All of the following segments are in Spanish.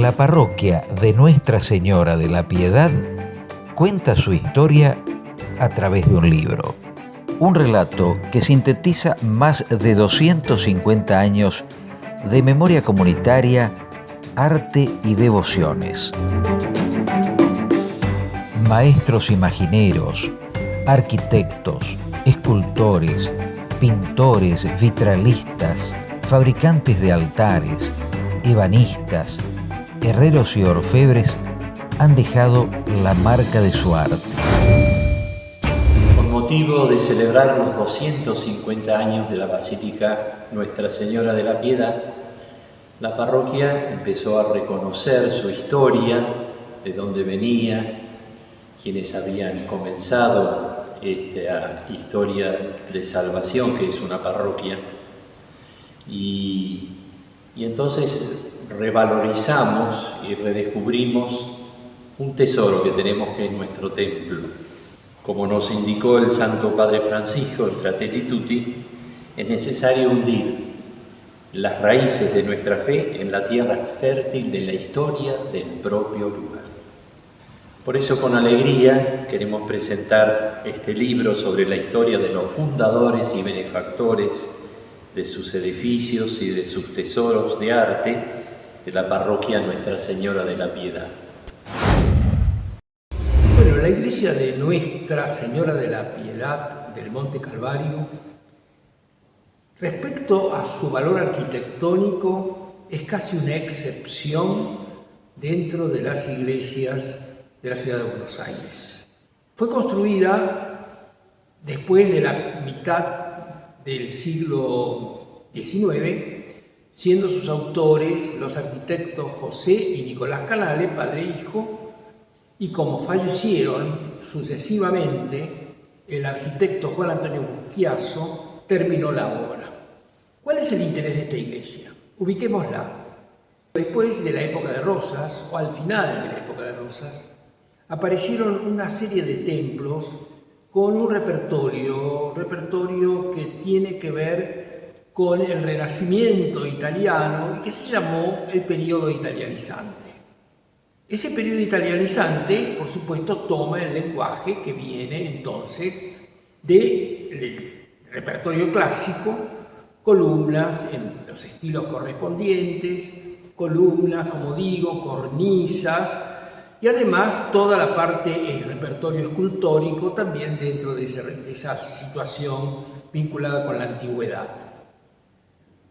La parroquia de Nuestra Señora de la Piedad cuenta su historia a través de un libro. Un relato que sintetiza más de 250 años de memoria comunitaria, arte y devociones. Maestros imagineros, arquitectos, escultores, pintores, vitralistas, fabricantes de altares, ebanistas, herreros y orfebres han dejado la marca de su arte. Con motivo de celebrar los 250 años de la Basílica Nuestra Señora de la Piedad, la parroquia empezó a reconocer su historia, de dónde venía, quienes habían comenzado esta historia de salvación que es una parroquia. Y entonces revalorizamos y redescubrimos un tesoro que tenemos, que es nuestro templo. Como nos indicó el Santo Padre Francisco en Fratelli Tutti, es necesario hundir las raíces de nuestra fe en la tierra fértil de la historia del propio lugar. Por eso, con alegría, queremos presentar este libro sobre la historia de los fundadores y benefactores de sus edificios y de sus tesoros de arte de la parroquia Nuestra Señora de la Piedad. Bueno, la iglesia de Nuestra Señora de la Piedad del Monte Calvario, respecto a su valor arquitectónico, es casi una excepción dentro de las iglesias de la ciudad de Buenos Aires. Fue construida después de la mitad del siglo XIX, siendo sus autores los arquitectos José y Nicolás Canale, padre e hijo, y como fallecieron sucesivamente, el arquitecto Juan Antonio Busquiazo terminó la obra. ¿Cuál es el interés de esta iglesia? Ubiquémosla. Después de la época de Rosas, o al final de la época de Rosas, aparecieron una serie de templos con un repertorio que tiene que ver con el Renacimiento italiano y que se llamó el periodo italianizante. Ese periodo italianizante, por supuesto, toma el lenguaje que viene entonces del repertorio clásico, columnas en los estilos correspondientes, columnas, como digo, cornisas, y además toda la parte del repertorio escultórico también dentro de esa situación vinculada con la antigüedad.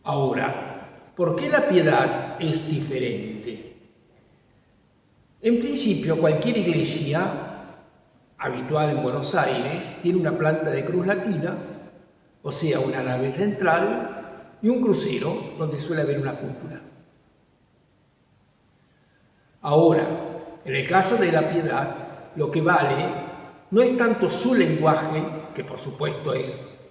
Ahora, ¿por qué la Piedad es diferente? En principio, cualquier iglesia habitual en Buenos Aires tiene una planta de cruz latina, o sea, una nave central y un crucero donde suele haber una cúpula. Ahora, en el caso de la Piedad, lo que vale no es tanto su lenguaje, que por supuesto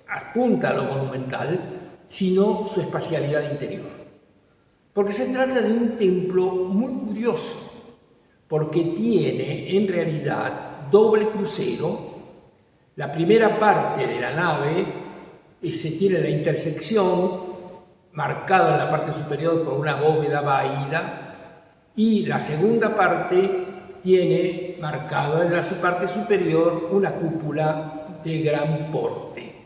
apunta a lo monumental, sino su espacialidad interior. Porque se trata de un templo muy curioso, porque tiene en realidad doble crucero. La primera parte de la nave se tiene la intersección marcada en la parte superior por una bóveda vaída, y la segunda parte tiene marcada en su parte superior una cúpula de gran porte.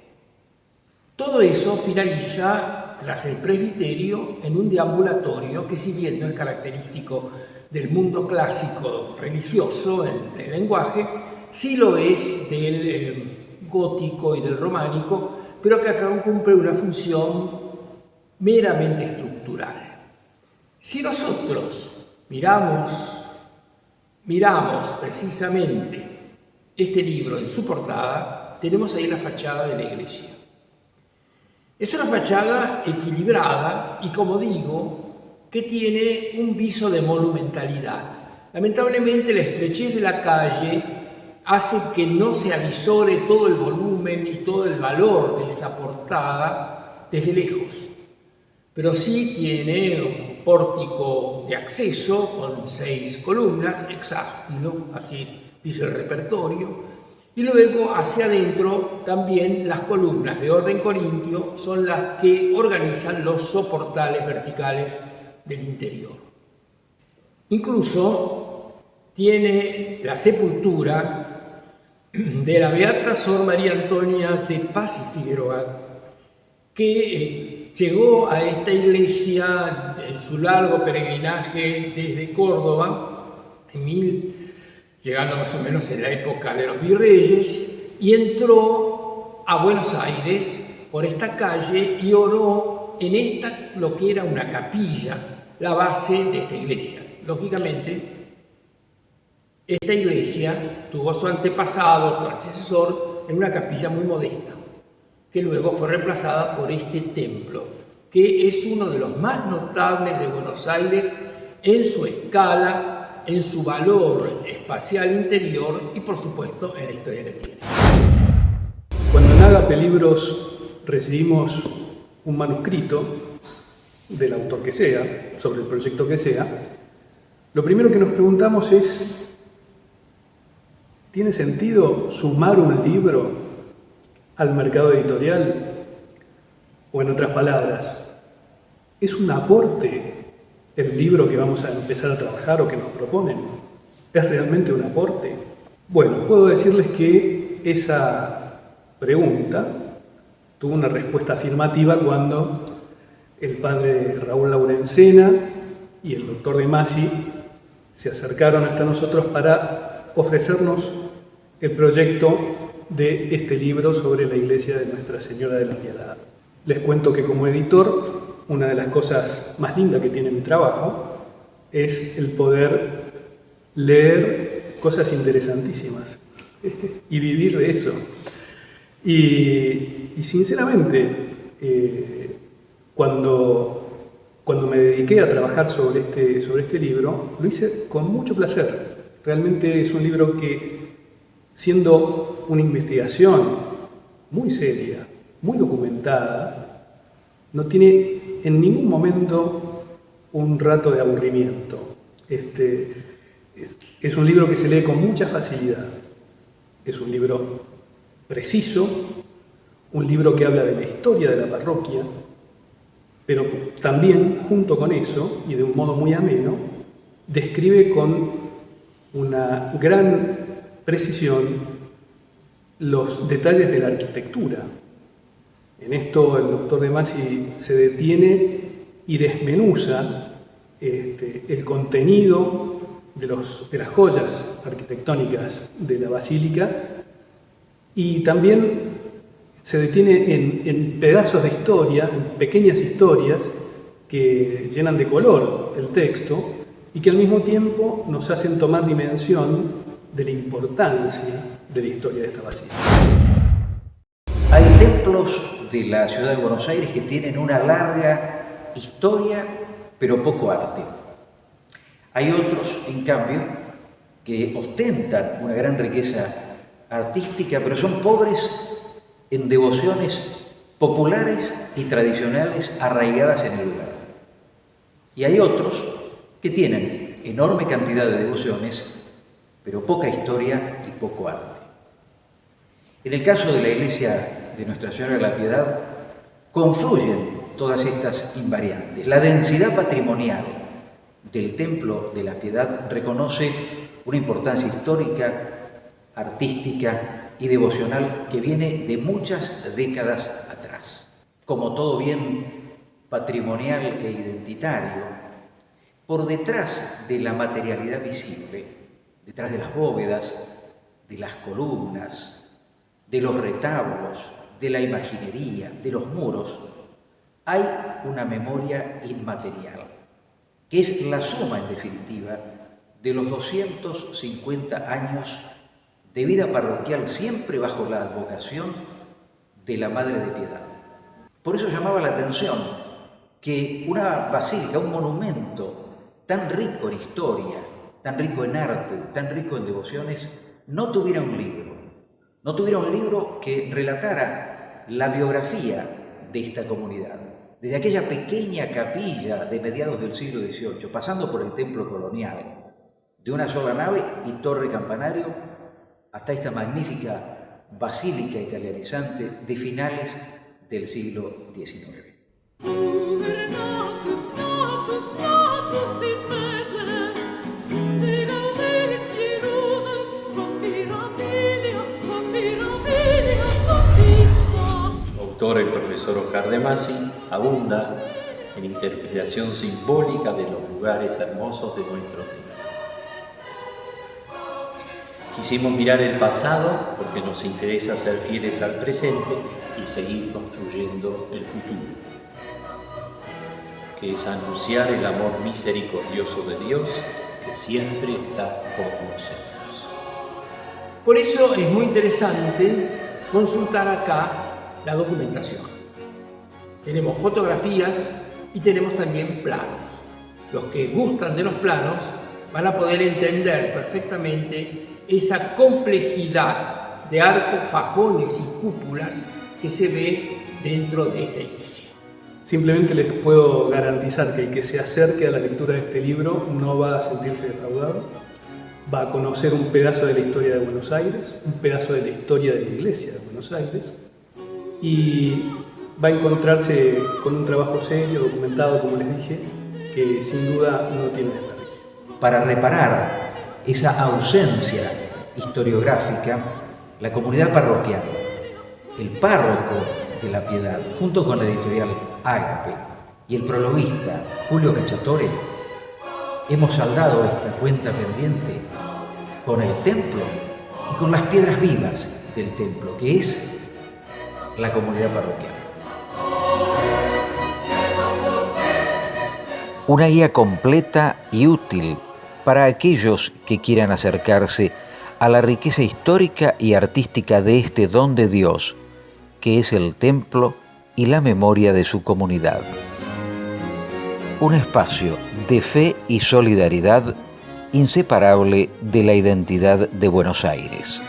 Todo eso finaliza tras el presbiterio en un deambulatorio que, si bien no es característico del mundo clásico religioso en el lenguaje, sí lo es del gótico y del románico, pero que acá cumple una función meramente estructural. Si nosotros miramos precisamente este libro en su portada, tenemos ahí la fachada de la iglesia. Es una fachada equilibrada y, como digo, que tiene un viso de monumentalidad. Lamentablemente, la estrechez de la calle hace que no se avisore todo el volumen y todo el valor de esa portada desde lejos, pero sí tiene un pórtico de acceso con 6 columnas, hexástilo, así dice el repertorio, y luego hacia adentro también las columnas de orden corintio son las que organizan los soportales verticales del interior. Incluso tiene la sepultura de la beata Sor María Antonia de Paz y Figueroa, que llegó a esta iglesia en su largo peregrinaje desde Córdoba, llegando más o menos en la época de los virreyes, y entró a Buenos Aires por esta calle y oró en esta, lo que era una capilla, la base de esta iglesia. Lógicamente, esta iglesia tuvo su antepasado, su antecesor, en una capilla muy modesta, que luego fue reemplazada por este templo, que es uno de los más notables de Buenos Aires en su escala, en su valor espacial interior y, por supuesto, en la historia que tiene. Cuando en Agape Libros recibimos un manuscrito del autor que sea, sobre el proyecto que sea, lo primero que nos preguntamos es: ¿tiene sentido sumar un libro al mercado editorial? O en otras palabras, ¿es un aporte el libro que vamos a empezar a trabajar o que nos proponen? ¿Es realmente un aporte? Bueno, puedo decirles que esa pregunta tuvo una respuesta afirmativa cuando el padre Raúl Laurencena y el doctor De Masi se acercaron hasta nosotros para ofrecernos el proyecto de este libro sobre la iglesia de Nuestra Señora de la Piedad. Les cuento que como editor, una de las cosas más lindas que tiene mi trabajo es el poder leer cosas interesantísimas y vivir de eso. Y sinceramente, cuando me dediqué a trabajar sobre este libro, lo hice con mucho placer. Realmente es un libro que, siendo una investigación muy seria, muy documentada, no tiene en ningún momento un rato de aburrimiento. Es un libro que se lee con mucha facilidad. Es un libro preciso, un libro que habla de la historia de la parroquia, pero también, junto con eso, y de un modo muy ameno, describe con una gran precisión los detalles de la arquitectura. En esto el doctor De Masi se detiene y desmenuza el contenido de las joyas arquitectónicas de la basílica, y también se detiene en pedazos de historia, en pequeñas historias que llenan de color el texto y que al mismo tiempo nos hacen tomar dimensión de la importancia de la historia de esta basílica. Hay templos de la ciudad de Buenos Aires que tienen una larga historia, pero poco arte. Hay otros, en cambio, que ostentan una gran riqueza artística, pero son pobres en devociones populares y tradicionales arraigadas en el lugar. Y hay otros que tienen enorme cantidad de devociones, pero poca historia y poco arte. En el caso de la iglesia de Nuestra Señora de la Piedad, confluyen todas estas invariantes. La densidad patrimonial del Templo de la Piedad reconoce una importancia histórica, artística y devocional que viene de muchas décadas atrás. Como todo bien patrimonial e identitario, por detrás de la materialidad visible, detrás de las bóvedas, de las columnas, de los retablos, de la imaginería, de los muros, hay una memoria inmaterial, que es la suma, en definitiva, de los 250 años de vida parroquial, siempre bajo la advocación de la Madre de Piedad. Por eso llamaba la atención que una basílica, un monumento tan rico en historia, tan rico en arte, tan rico en devociones, no tuviera un libro. No tuviera un libro que relatara la biografía de esta comunidad, desde aquella pequeña capilla de mediados del siglo XVIII, pasando por el templo colonial, de una sola nave y torre campanario, hasta esta magnífica basílica italianizante de finales del siglo XIX. Ardemasi abunda en interpretación simbólica de los lugares hermosos de nuestro tema. Quisimos mirar el pasado porque nos interesa ser fieles al presente y seguir construyendo el futuro, que es anunciar el amor misericordioso de Dios que siempre está con nosotros. Por eso es muy interesante consultar acá la documentación. Tenemos fotografías y tenemos también planos. Los que gustan de los planos van a poder entender perfectamente esa complejidad de arcos, fajones y cúpulas que se ve dentro de esta iglesia. Simplemente les puedo garantizar que el que se acerque a la lectura de este libro no va a sentirse defraudado, va a conocer un pedazo de la historia de Buenos Aires, un pedazo de la historia de la iglesia de Buenos Aires, y va a encontrarse con un trabajo serio, documentado, como les dije, que sin duda no tiene desperdicio. Para reparar esa ausencia historiográfica, la comunidad parroquial, el párroco de la Piedad, junto con la editorial Ágape y el prologuista Julio Cacciatore, hemos saldado esta cuenta pendiente con el templo y con las piedras vivas del templo, que es la comunidad parroquial. Una guía completa y útil para aquellos que quieran acercarse a la riqueza histórica y artística de este don de Dios, que es el templo y la memoria de su comunidad. Un espacio de fe y solidaridad inseparable de la identidad de Buenos Aires.